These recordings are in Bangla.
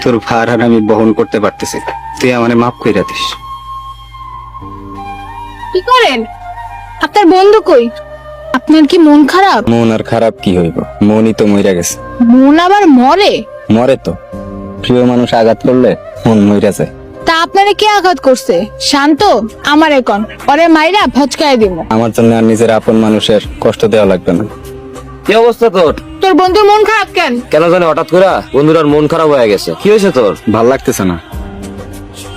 তোর ভার আর আমি বহন করতে পারতেছি, তুই আমারে মাফ কইরা দিস। কি করেন? আপনার বন্ধু কই? আপনার কি মন খারাপ? মন আর খারাপ কি হইব, মনই তো মইরা গেছে। মন আবার মরে? মরে তো, প্রিয় মানুষ আঘাত করলে মন মইরা যায়। তা আপনারে কে আঘাত করছে? শান্ত আমার এখন ওরে মাইরা ভচকায় দিব। আমার জন্য আর নিজের আপন মানুষের কষ্ট দেওয়া লাগবে না। কি অবস্থা তোর? তোর বন্ধুর মন খারাপ কেন? কেন জানি হঠাৎ করে বন্ধুরার মন খারাপ হয়ে গেছে। কি হয়েছে তোর? ভাল লাগতেছে না।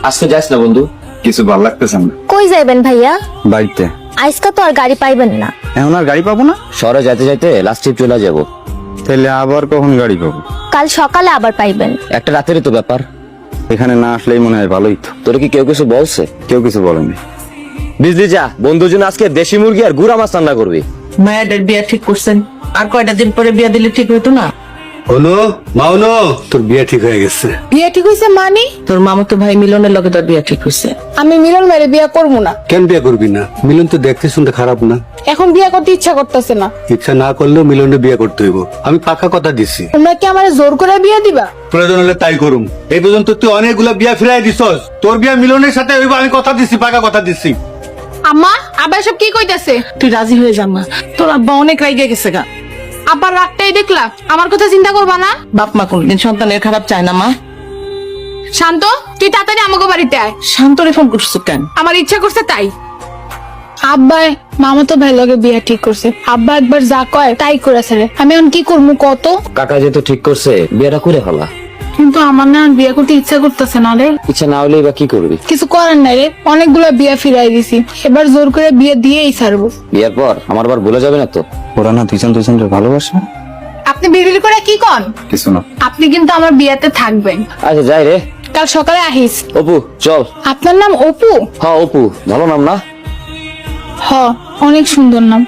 আজকে যাস না বন্ধু? কিছু ভাল লাগতেছে না। কই যাইবেন ভাইয়া? বাড়িতে। আজকা তো আর গাড়ি পাইবেন না। এখন আর গাড়ি পাবো না? শহরে যাইতে যাইতে লাস্ট ট্রিপ চলে যাবো। তাহলে আবার কখন গাড়ি পাবো? কাল সকালে আবার পাইবেন। একটা রাতেরই তো ব্যাপার। এখানে না আসলেই মনে হয় ভালোই তো। তোর কি কেউ কিছু বলছে? কেউ কিছু বলেনি। বুঝলি, যা বন্ধুর জন্য আজকে দেশি মুরগি আর গুড়া মাছ রান্না করবি। মায়েদের বিয়া ঠিক করছেন, আর কয়টা দিন পরে বিয়া দিলে ঠিক হইতো না? হলো মাউনো, তোর বিয়ে ঠিক হয়ে গেছে। বিয়ে ঠিক হইছে মানে? তোর মামাতো ভাই মিলনের লগে তোর বিয়া ঠিক হইছে। আমি মিলন মেরে বিয়ে করবো না। কেন বিয়ে করবি না? মিলন তো দেখতে শুনতে খারাপ না। এখন বিয়ে করতে ইচ্ছা করতেছে না। ইচ্ছা না করলেও মিলনে বিয়ে করতে হইব। আমি পাকা কথা দিছি, তোমরা কি আমার জোর করে বিয়ে দিবা? প্রয়োজন হলে তাই করুম। এই পর্যন্ত তুই অনেকগুলা বিয়া ফিরাই দিছস, তোর বিয়া মিলনের সাথে হইব, আমি কথা দিছি, পাকা কথা দিছি। আম্মা আবার সব কি কইতাছে? তুই রাজি হয়ে যা মা, তোর আব্বা অনেক রাইগে গেছে গা। আবার রাগটাই দেখলা, আমার কথা চিন্তা করবা না? বাপ মা কোনদিন সন্তানের খারাপ চায় না মা। শান্ত তুই তাড়াতাড়ি আমাকে বাড়িতে আয়। শান্তরে ফোন করছো কেন? আমার ইচ্ছা করছে তাই। আব্বা মামা তো ভাই লগে বিয়ে ঠিক করছে, আব্বা একবার যা কয় তাই করেছে রে। আমি এখন কি করবো কত? কাকা যেহেতু ঠিক করছে, বিয়েটা করে ফেলা। কিন্তু আমার না আর বিয়ে করতে ইচ্ছা করতেছে না রে। ইচ্ছা না হলেই বা কি করবি? কিছু করার নাই রে, অনেকগুলো বিয়ে ফিরাই দিছি, এবার জোর করে বিয়ে দিয়েই ছাড়বো। বিয়ের পর আমার আবার ভুলে যাবে না তো? ওরা না দুজন দুজনকে ভালোবাসে। আপনি বিড়বিড় করে কি কন? কিছু না। আপনি কিন্তু আমার বিয়েতে থাকবেন। আচ্ছা যাই রে। কাল সকালে আহিস। অপু চল। আপনার নাম অপু? হ্যাঁ অপু, ভালো নাম না? হ, অনেক সুন্দর নাম।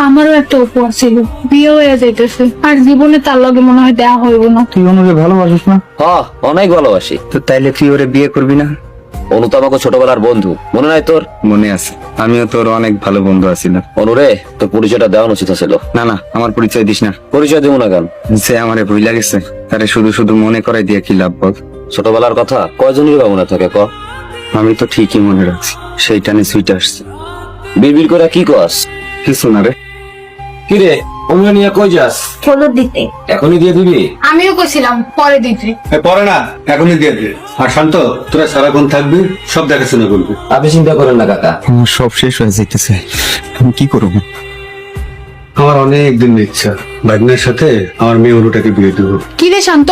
আমারও একটা অপু ছিল, বিয়ে হয়ে যাইতেছে, আর জীবনে তার লগে মনে হয় দেয়া হইব না। তুই অনুরে ভালোবাসিস না? হ্যাঁ অনেক ভালোবাসি। তো তাইলে তুই ওরে বিয়ে করবি না? অনু তো আমাকে ছোটবেলার বন্ধু, মনে নাই তোর? মনে আছে, আমিও তোর অনেক ভালো বন্ধু আছিলাম। অনুরে তোর পরিচয়টা দেওয়া উচিত ছিল। না না, আমার পরিচয় দিস না। পরিচয় দেবো না কেন? সে আমারে ভুইলা গেছে, তারে শুধু শুধু মনে করাই দিয়ে কি লাভ বল? ছোটবেলার কথা কয়জনের বা মনে থাকে ক? আমি তো ঠিকই মনে রাখছি, সেইটা নিয়ে সুইট আসছে। বিড়বিড় করে কি কস? কিছু না রে। কি রে, অনু নিয়ে কই যাস? হলুদ দিতে। এখনই দিয়ে দিবি? আমিও কইছিলাম পরে দিতে। পরে না, এখনই দিয়ে দে। আর শান্ত, তোরা সারাক্ষণ থাকবি, সব দেখাশোনা করবি। আপনি চিন্তা করেন না কাকা। আমার সব শেষ হয়ে যাইতেছে, আমি কি করবো? আমার অনেক দিন ইচ্ছা ভাগ্নের সাথে আমার মেয়ে অনুটাকে বিয়ে দেবো। কি রে শান্ত,